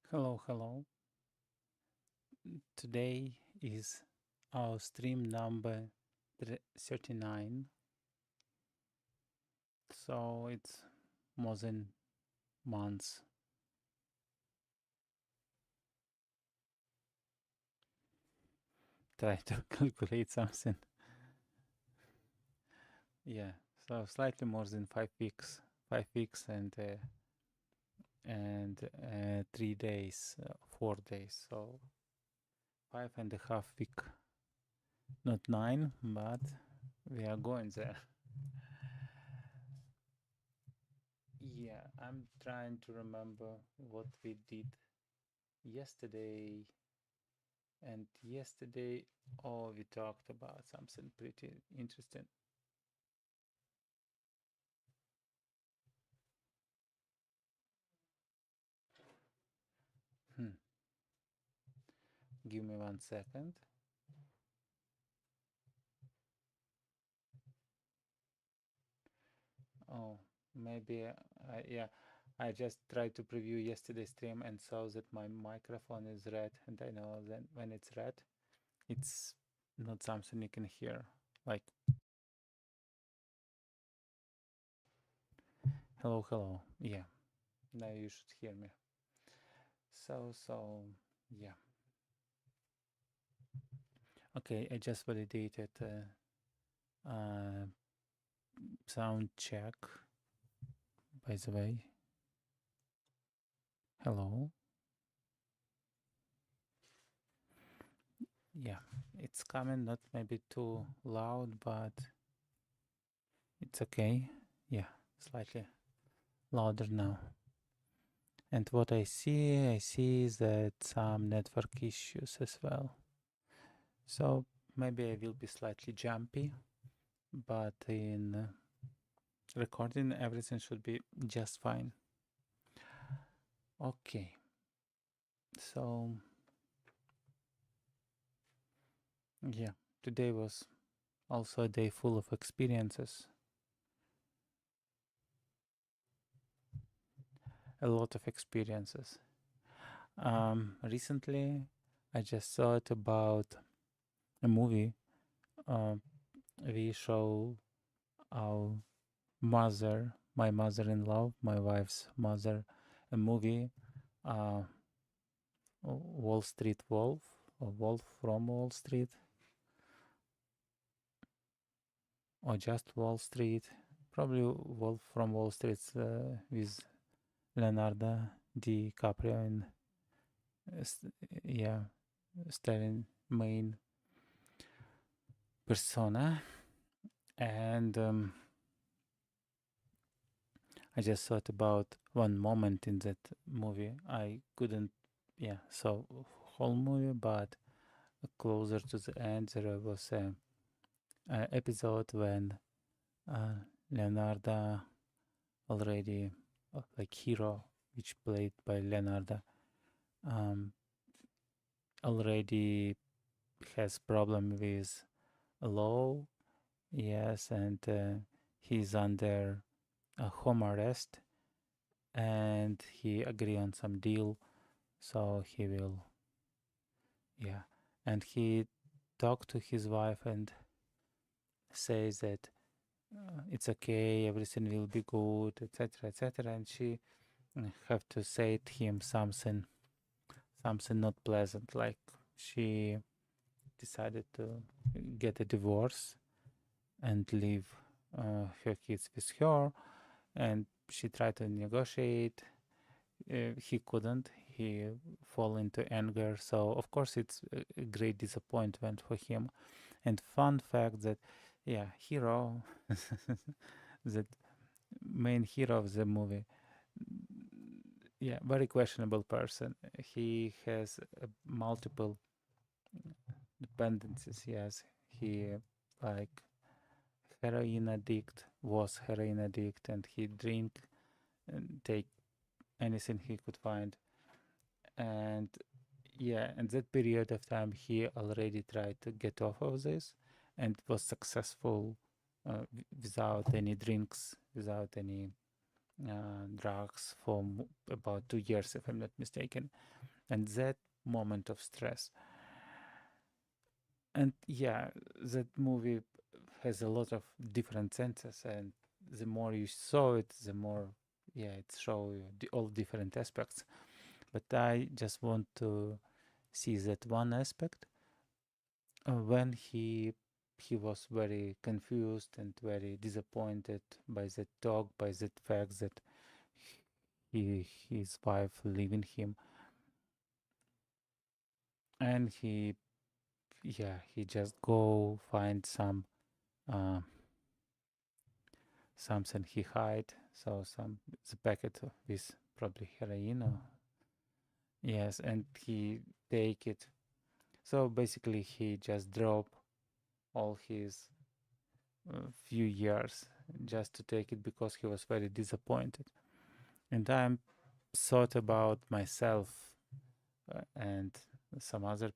Hello, hello. Today is our stream number 39. So it's more than months. Try to calculate something. Yeah, so slightly more than 5 weeks. 5 weeks and 3 days, 4 days. So 5.5 week. Not 9, but we are going there. Yeah, I'm trying to remember what we did yesterday. And yesterday, oh, we talked about something pretty interesting. Hmm. Give me 1 second. Oh, maybe, yeah, I just tried to preview yesterday's stream and saw that my microphone is red, and I know that when it's red, it's not something you can hear. Like, hello, hello. Yeah, now you should hear me. So, yeah. Okay, I just validated sound check, by the way. Hello. Yeah, it's coming, not maybe too loud, but it's okay. Yeah, slightly louder now. And what I see that some network issues as well. So maybe I will be slightly jumpy, but in recording everything should be just fine. Okay, so yeah, today was also a day full of experiences. A lot of experiences. Recently, I just thought about a movie. We show our mother, my mother-in-law, my wife's mother, a movie, uh, Wall Street Wolf, or Wolf from Wall Street, or just Wall Street. Probably Wolf from Wall Street with Leonardo DiCaprio and yeah, starring main persona. And I just thought about one moment in that movie. I couldn't, yeah, saw whole movie, but closer to the end, there was a episode when Leonardo already, like hero, which played by Leonardo, um, already has problem with law, yes, and he's under home arrest, and he agree on some deal, so he will, yeah, and he talked to his wife and says that it's okay, everything will be good, etc., etc., and she have to say to him something not pleasant, like she decided to get a divorce and leave her kids with her, and she tried to negotiate. He couldn't. He fall into anger. So of course it's a great disappointment for him. And fun fact that, yeah, hero, that main hero of the movie, yeah, very questionable person. He has multiple dependencies. Yes, he like heroin addict, was heroin addict, and he drink and take anything he could find. And yeah, in that period of time, he already tried to get off of this and was successful without any drinks, without any drugs for about 2 years, if I'm not mistaken. And that moment of stress. And yeah, that movie has a lot of different senses, and the more you saw it, the more, yeah, it show you all different aspects. But I just want to see that one aspect when he was very confused and very disappointed by that talk, by that fact that his wife leaving him, and he just go find some uh, something he hide, so some the packet with probably heroin or yes, and he take it. So basically, he just drop all his few years just to take it because he was very disappointed. And I'm thought about myself and some other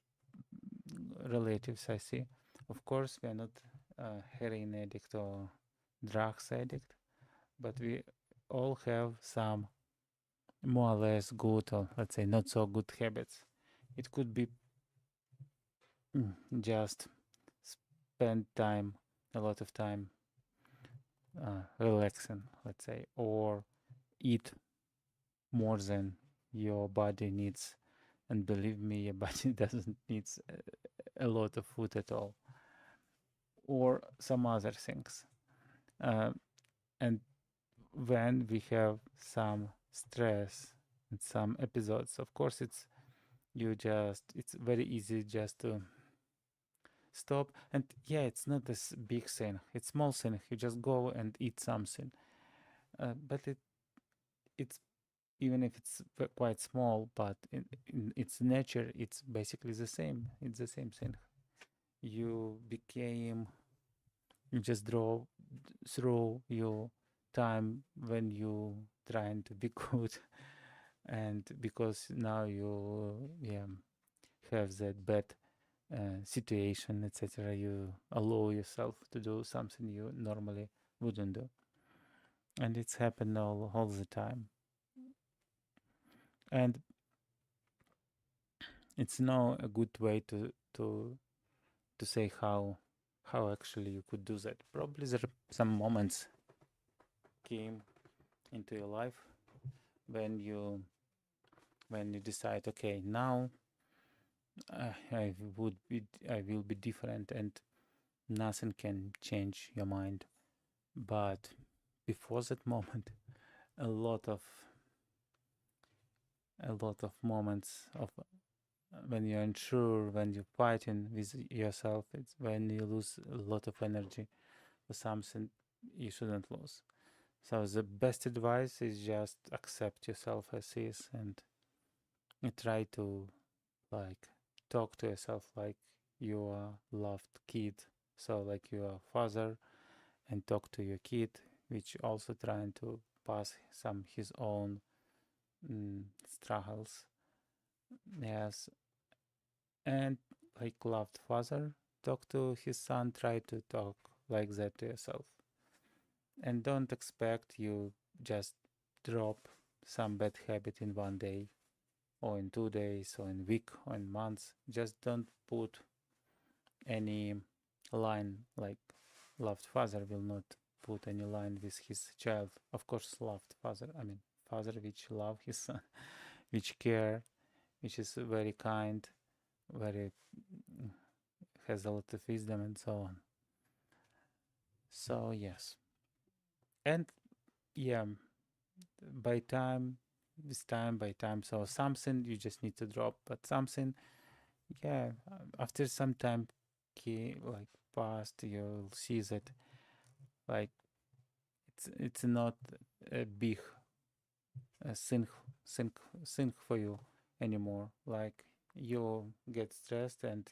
relatives I see. Of course, we are not heroin addict or drugs addict, but we all have some more or less good or let's say not so good habits. It could be just spend time, a lot of time relaxing, let's say, or eat more than your body needs. And believe me, your body doesn't need a lot of food at all, or some other things. Uh, and when we have some stress and some episodes, of course, it's very easy just to stop. And yeah, it's not this big thing, it's small thing. You just go and eat something. But it's even if it's quite small, but in its nature, it's basically the same. It's the same thing. You became, you just draw through your time when you trying to be good, and because now you have that bad situation, etc. You allow yourself to do something you normally wouldn't do, and it's happened all the time. And it's now a good way to say how actually you could do that. Probably there are some moments came into your life when you decide, okay, now I will be different, and nothing can change your mind. But before that moment, a lot of moments of when you're unsure, when you're fighting with yourself, it's when you lose a lot of energy for something you shouldn't lose. So the best advice is just accept yourself as is, and you try to like talk to yourself like you are loved kid. So like you are father, and talk to your kid, which also trying to pass some his own struggles. Yes, and like loved father, talk to his son. Try to talk like that to yourself, and don't expect you just drop some bad habit in one day or in 2 days or in week or in months. Just don't put any line like loved father will not put any line with his child. Of course, loved father, I mean father which love his son, which care, which is very kind, very has a lot of wisdom and so on. So yes, and yeah, by time, with time by time. So something you just need to drop, but something, yeah, after some time, like past, you'll see that like it's not a big thing thing thing for you anymore. Like you get stressed and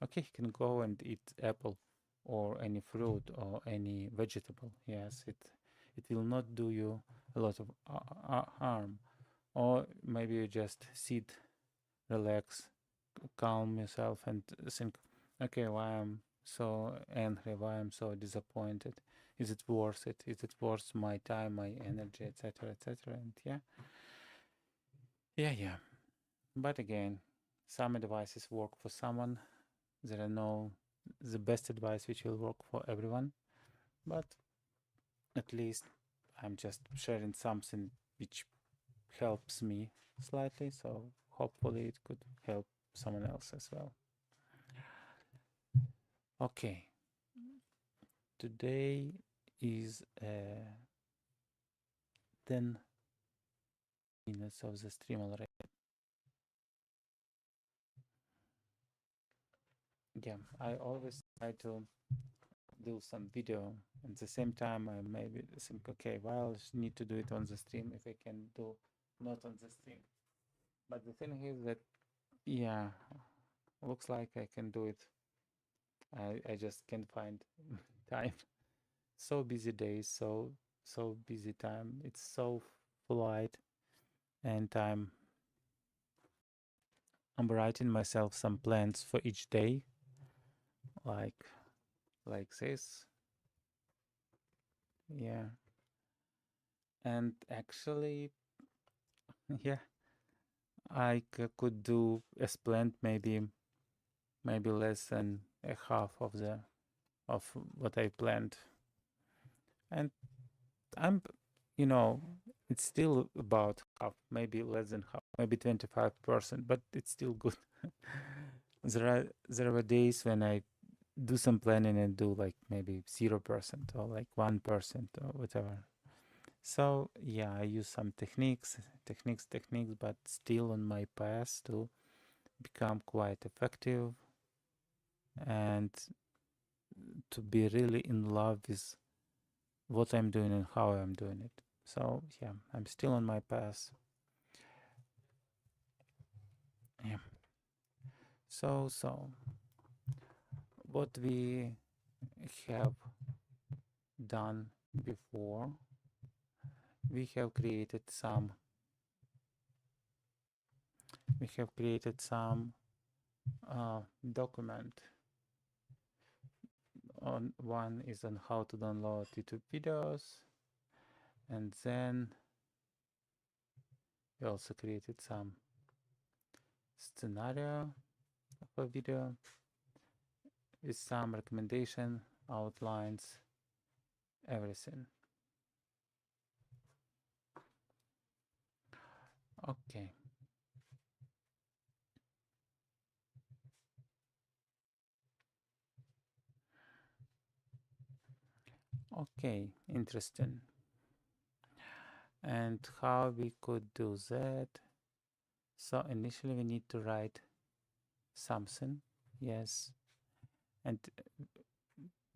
okay, you can go and eat apple or any fruit or any vegetable. Yes, it will not do you a lot of harm. Or maybe you just sit, relax, calm yourself, and think, okay, why I'm so angry, why I'm so disappointed. Is it worth it? Is it worth my time, my energy, etc., etc.? And yeah. But again, some advices work for someone. There are no the best advice which will work for everyone. But at least I'm just sharing something which helps me slightly. So hopefully it could help someone else as well. Okay. Today is 10 minutes of the stream already. Yeah, I always try to do some video at the same time. I maybe think, okay, well, I need to do it on the stream if I can do not on the stream. But the thing is that, yeah, looks like I can do it. I just can't find time. So busy days, so busy time. It's so flight, and I'm writing myself some plans for each day, like this. Yeah, and actually, yeah, could do as planned, maybe less than a half of what I planned, and I'm, it's still about half, maybe less than half, maybe 25%, but it's still good. There were days when I do some planning and do like maybe 0% or like 1% or whatever. So yeah, I use some techniques, but still on my path to become quite effective and to be really in love with what I'm doing and how I'm doing it. So yeah, I'm still on my path. Yeah. So what we have done before, we have created some document. On one is on how to download YouTube videos, and then we also created some scenario of a video with some recommendation, outlines, everything. Okay. Okay, interesting. And how we could do that? So initially we need to write something, yes. And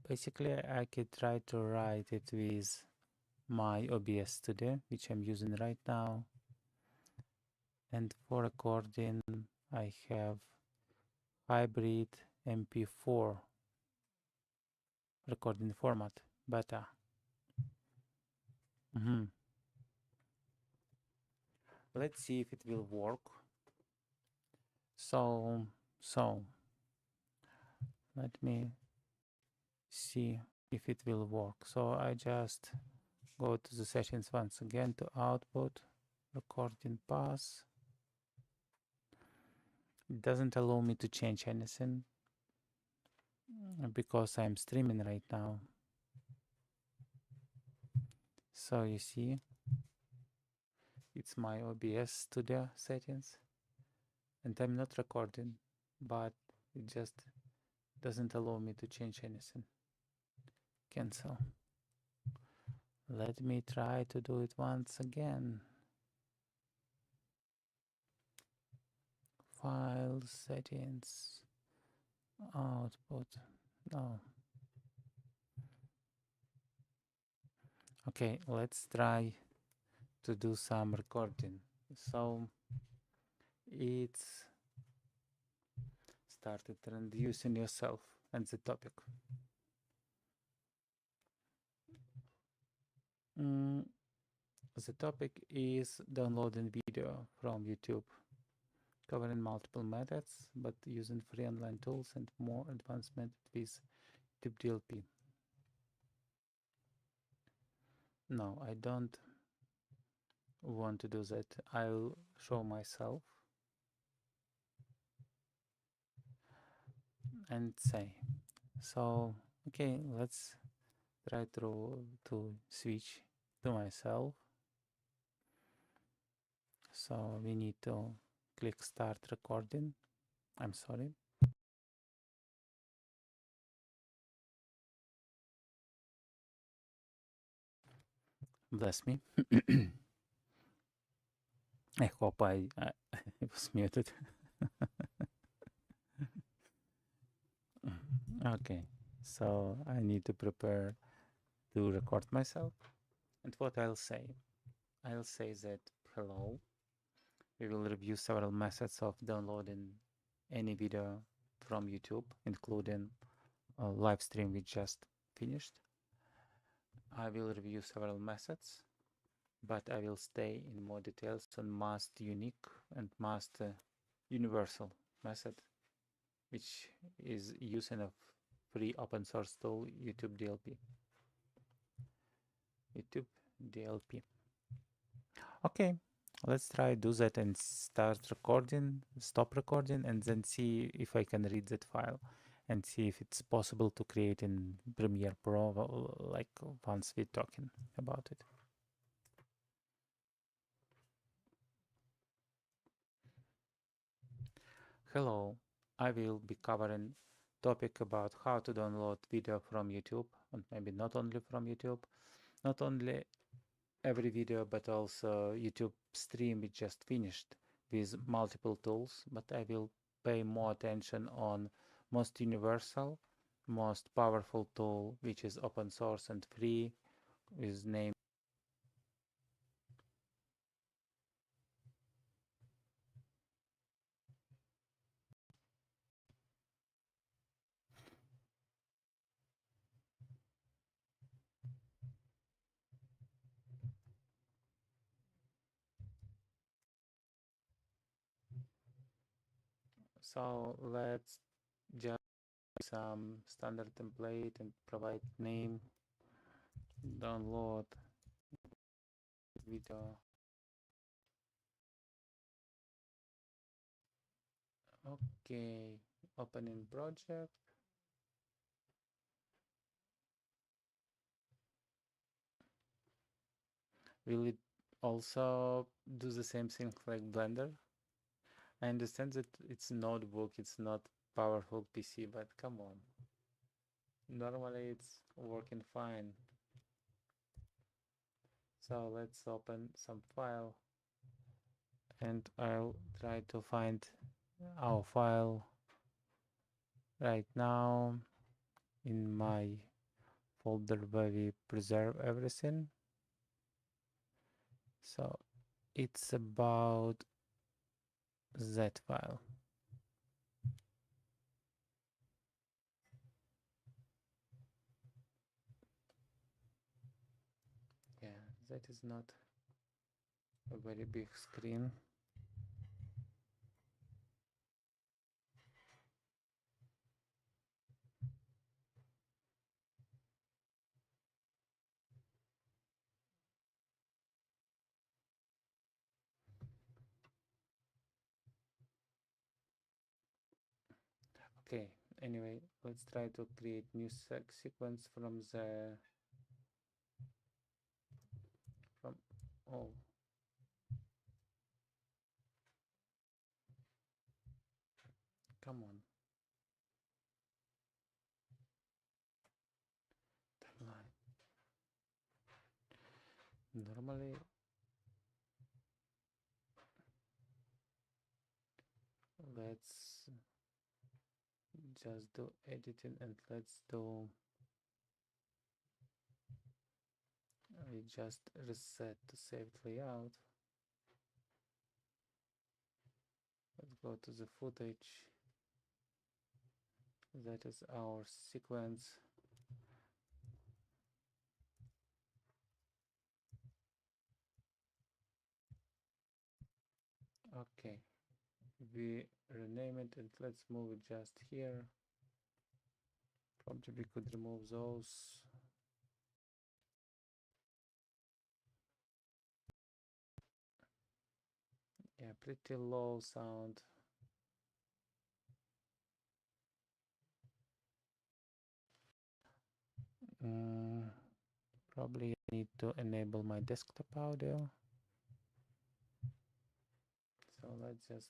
basically I could try to write it with my OBS Studio, which I'm using right now. And for recording, I have hybrid MP4 recording format, beta. Let's see if it will work. So let me see if it will work. So I just go to the settings once again to output, recording path. It doesn't allow me to change anything because I'm streaming right now. So you see, it's my OBS Studio settings, and I'm not recording, but it just doesn't allow me to change anything. Cancel. Let me try to do it once again. File settings, output. No. Okay, let's try to do some recording. So it's started introducing yourself and the topic. The topic is downloading video from YouTube, covering multiple methods, but using free online tools and more advanced method with YouTube DLP. No, I don't want to do that. I'll show myself and say. So, okay, let's try to switch to myself. So we need to click start recording. I'm sorry. Bless me. I hope I it was muted. Okay, so I need to prepare to record myself. And what I'll say that hello. We will review several methods of downloading any video from YouTube, including a live stream we just finished. I will review several methods, but I will stay in more details on most unique and most universal method, which is using a free open source tool, YouTube DLP. YouTube DLP. Okay, let's try do that and start recording, stop recording, and then see if I can read that file and see if it's possible to create in Premiere Pro, like once we're talking about it. Hello, I will be covering topic about how to download video from YouTube, and maybe not only from YouTube, not only every video, but also YouTube stream we just finished with multiple tools, but I will pay more attention on most universal, most powerful tool, which is open source and free, is named. So let's just some standard template and provide name, download video. Okay, opening project. Will it also do the same thing like Blender? I understand that it's notebook, it's not powerful PC, but come on. Normally it's working fine. So let's open some file and I'll try to find our file right now in my folder where we preserve everything. So it's about that file. Yeah, that is not a very big screen. Okay, anyway, let's try to create new sequence from from oh, come on, timeline. Normally, let's just do editing and let's do we just reset to saved layout. Let's go to the footage. That is our sequence. Okay, we rename it and let's move it just here. Probably we could remove those. pretty low sound. Probably need to enable my desktop audio. So let's just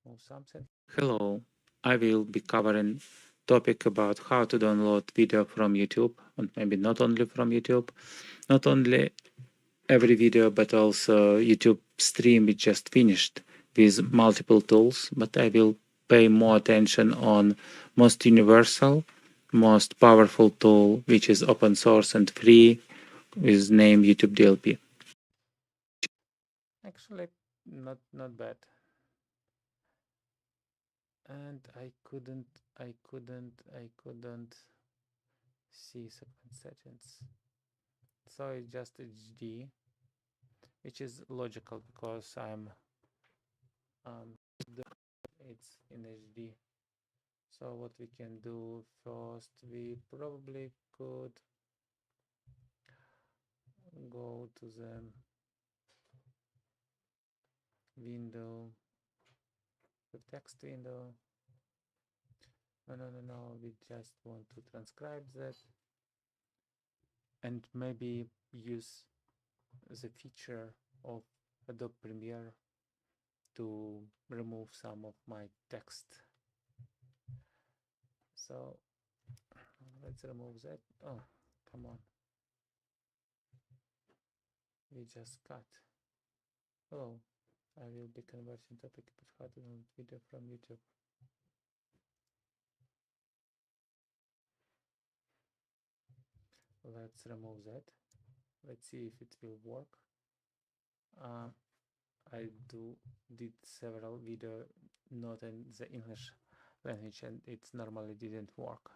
move something. Hello, I will be covering topic about how to download video from YouTube, and maybe not only from YouTube, not only every video, but also YouTube stream we just finished with multiple tools, but I will pay more attention on most universal, most powerful tool, which is open source and free, with name YouTube DLP. Actually, not bad. And I couldn't see certain settings. So it's just HD, which is logical because it's in HD. So what we can do first, we probably could go to the window, the text window. No, we just want to transcribe that and maybe use the feature of Adobe Premiere to remove some of my text. So let's remove that. Oh, come on. We just cut. Hello, I will be converting topic about how to download video from YouTube. Let's remove that. Let's see if it will work. I did several video not in the English language, and it normally didn't work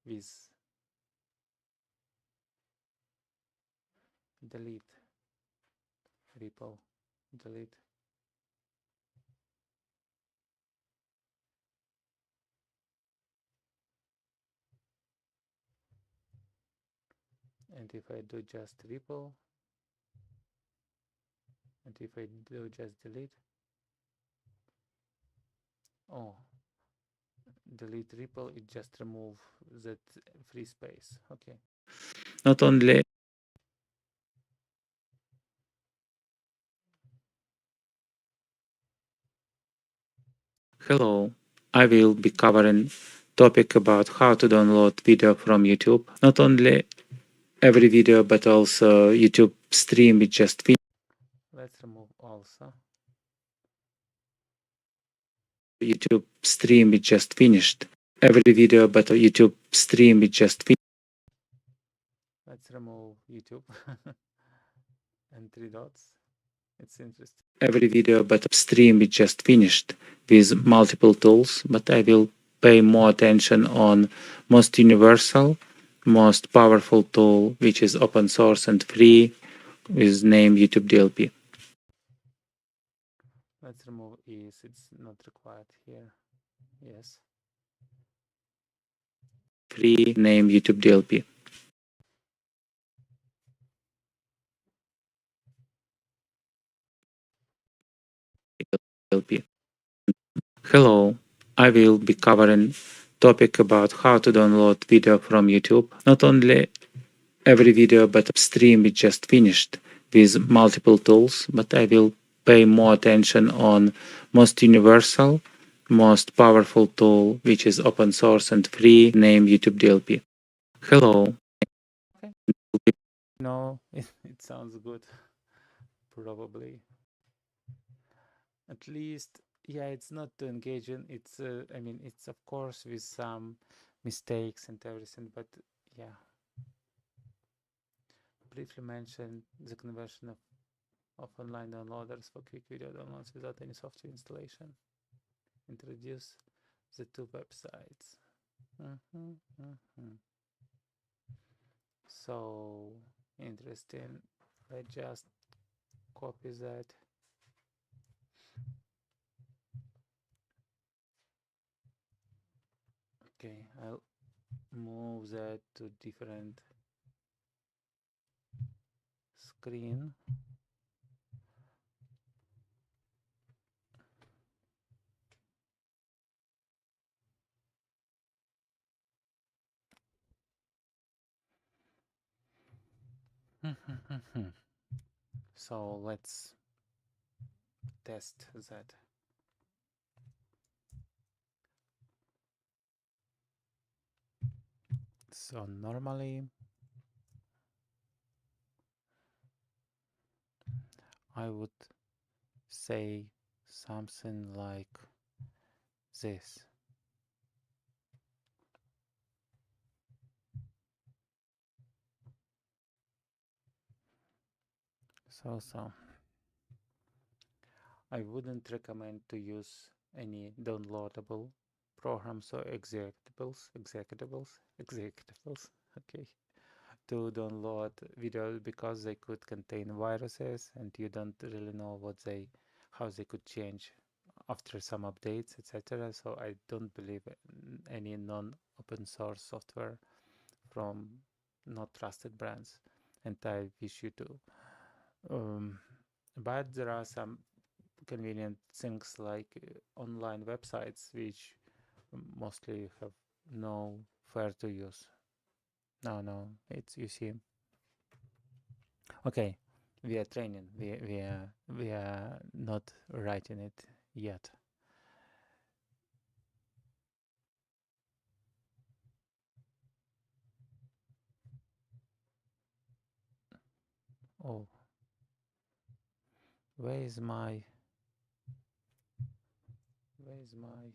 with delete, ripple, delete. And if I do just ripple, and if I do just delete, oh, delete ripple, it just remove that free space. Okay. Not only hello, I will be covering topic about how to download video from YouTube. Not only every video, but also YouTube stream we just finished. Let's remove also. YouTube stream we just finished. Every video, but YouTube stream we just finished. Let's remove YouTube and three dots. It's interesting. Every video, but stream we just finished with multiple tools, but I will pay more attention on most universal, most powerful tool, which is open source and free, with name YouTube DLP. Let's remove is, it's not required here. Yes. Free name YouTube DLP. DLP. Hello, I will be covering topic about how to download video from YouTube. Not only every video, but stream we just finished with multiple tools, but I will pay more attention on most universal, most powerful tool, which is open source and free, name YouTube DLP. Hello. Okay. No, it sounds good. Probably. At least, yeah, it's not too engaging. It's, I mean, it's of course with some mistakes and everything, but yeah. Briefly mention the conversion of online downloaders for quick video downloads without any software installation. Introduce the two websites. So interesting. I just copy that. Okay, I'll move that to different screen. So let's test that. So normally I would say something like this. So I wouldn't recommend to use any downloadable programs or executables, okay, to download videos because they could contain viruses and you don't really know how they could change after some updates, etc. So I don't believe in any non-open source software from not trusted brands, and I wish you to. But there are some convenient things like online websites which mostly have no fair to use. No, it's, you see. Okay, we are training. We are not writing it yet. Oh, where is my where is my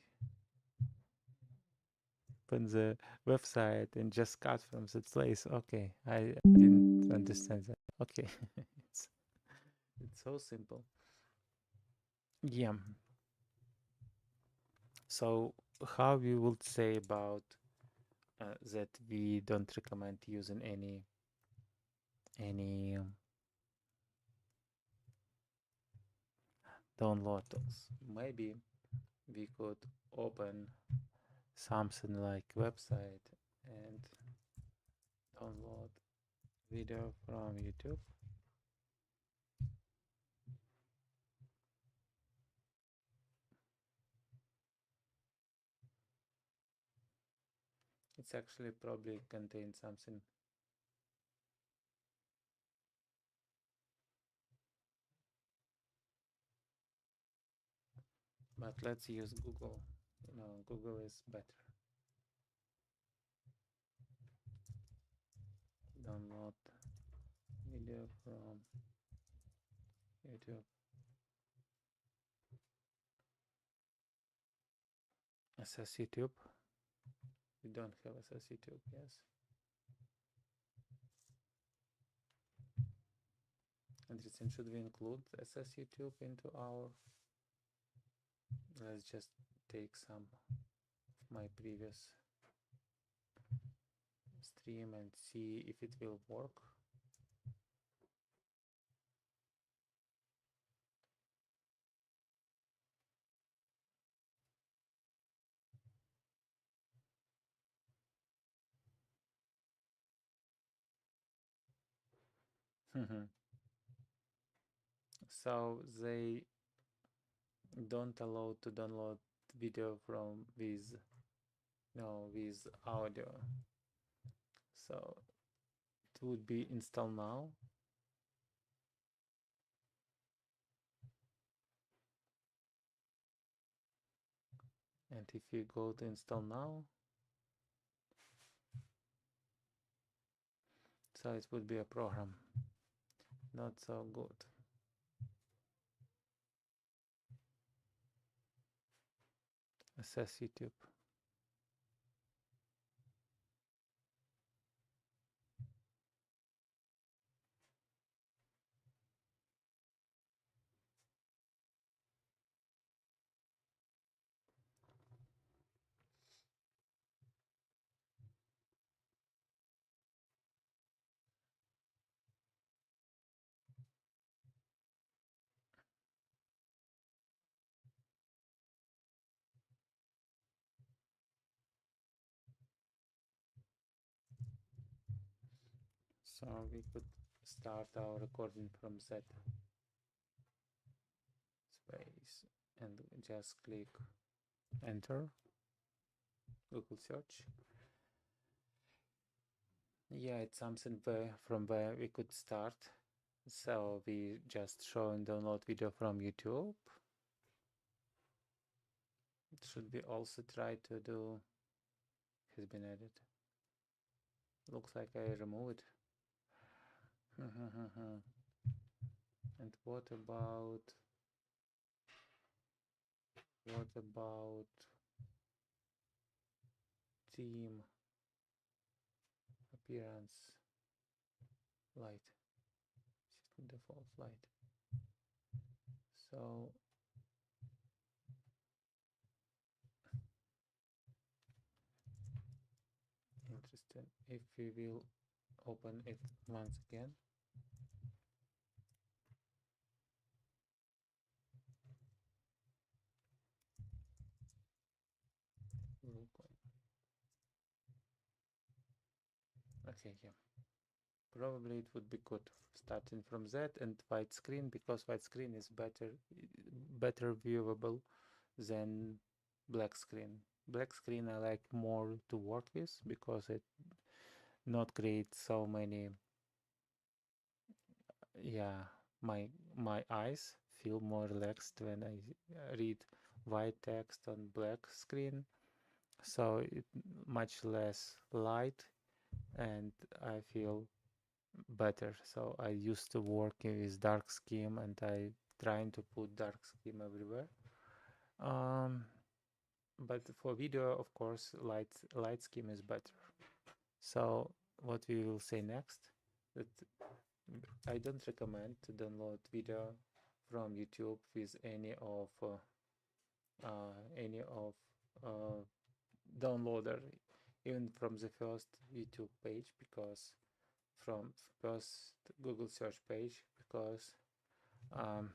open the website and just cut from that place? Okay, I didn't understand that. Okay, it's it's so simple. Yeah. So how we would say about that we don't recommend using any download tools. Maybe we could open something like website and download video from YouTube. It's actually probably contains something, but let's use Google. Google is better. Download video from YouTube. Access YouTube. We don't have access YouTube, yes. Interesting. Should we include access YouTube into our? Let's just take some of my previous stream and see if it will work. So they don't allow to download video from with audio. So it would be install now. And if you go to install now, so it would be a program. Not so good. Access YouTube. So we could start our recording from that space and just click enter, Google search. Yeah, it's something from where we could start. So we just show and download video from YouTube. It should be also try to do, has been added. Looks like I removed. And what about team appearance light? System default light. So interesting. If we will open it once again. Okay, yeah. Probably it would be good starting from that and widescreen, because widescreen is better viewable than black screen. Black screen I like more to work with because it not create so many, yeah, my eyes feel more relaxed when I read white text on black screen, so it much less light and I feel better. So I used to work with dark scheme and I trying to put dark scheme everywhere. Um, but for video, of course, light scheme is better. So what we will say next, that I don't recommend to download video from YouTube with any of uh, downloader, even from the first YouTube page, because from first Google search page, because um,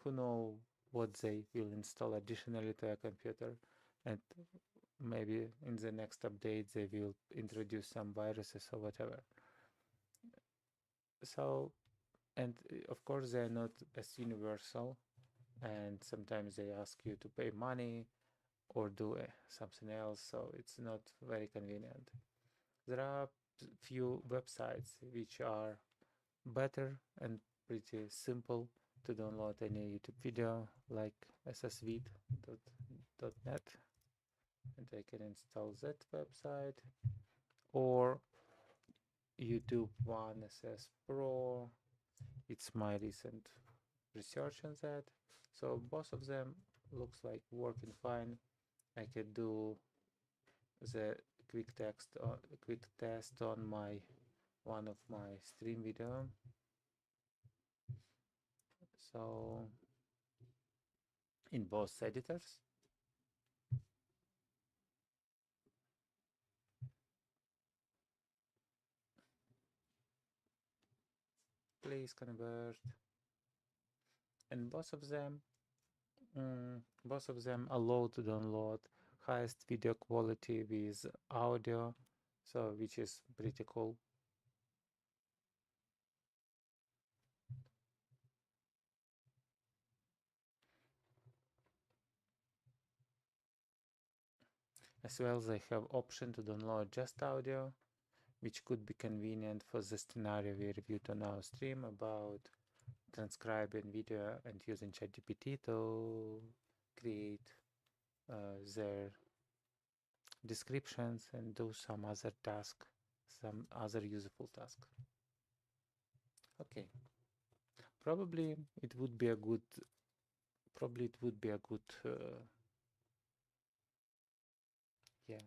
who know what they will install additionally to a computer, and maybe in the next update they will introduce some viruses or whatever. So, and of course they're not as universal, and sometimes they ask you to pay money or do something else, so it's not very convenient. There are few websites which are better and pretty simple to download any YouTube video, like ssvid.net, and I can install that website, or YouTube One SS Pro. It's my recent research on that. So both of them looks like working fine. I could do the quick test on my one of my stream video. So in both editors, please convert, and both of them allow to download highest video quality with audio, so which is pretty cool. As well, they have option to download just audio, which could be convenient for the scenario we reviewed on our stream about transcribing video and using ChatGPT to create their descriptions and do some other task, some other useful task. Okay, probably it would be a good yeah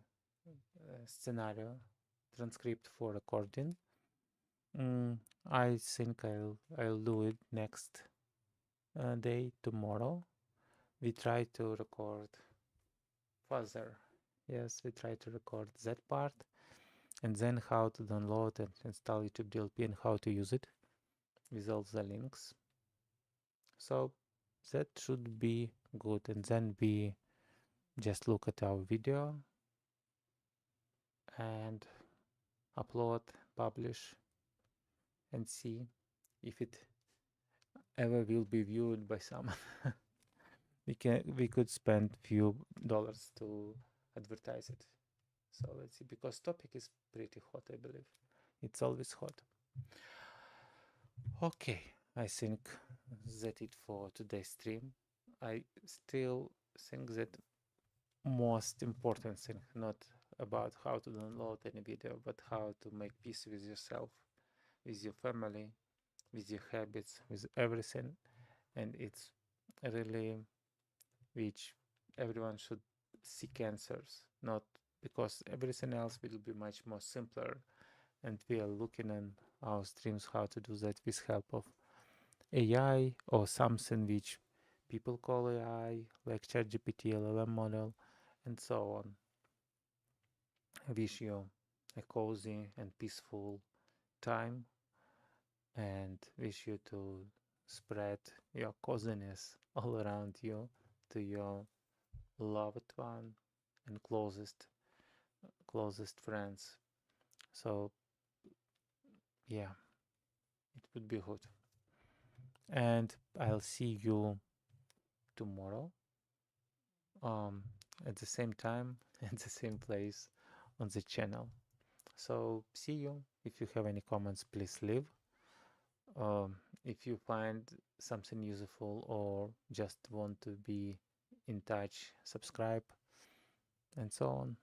scenario transcript for recording. I think I'll do it next day, tomorrow. We try to record further. Yes, we try to record that part, and then how to download and install YouTube DLP and how to use it with all the links. So that should be good, and then we just look at our video and upload, publish, and see if it ever will be viewed by someone. We could spend few dollars to advertise it. So let's see, because topic is pretty hot, I believe. It's always hot. Okay, I think that's it for today's stream. I still think that most important thing, not about how to download any video, but how to make peace with yourself, with your family, with your habits, with everything. And it's really which everyone should seek answers, not because everything else will be much more simpler. And we are looking in our streams how to do that with help of AI or something which people call AI, like ChatGPT, LLM model, and so on. I wish you a cozy and peaceful time and wish you to spread your coziness all around you to your loved one and closest friends. So yeah, it would be good. And I'll see you tomorrow um, at the same time at the same place on the channel. So see you. If you have any comments, please leave. If you find something useful or just want to be in touch, subscribe and so on.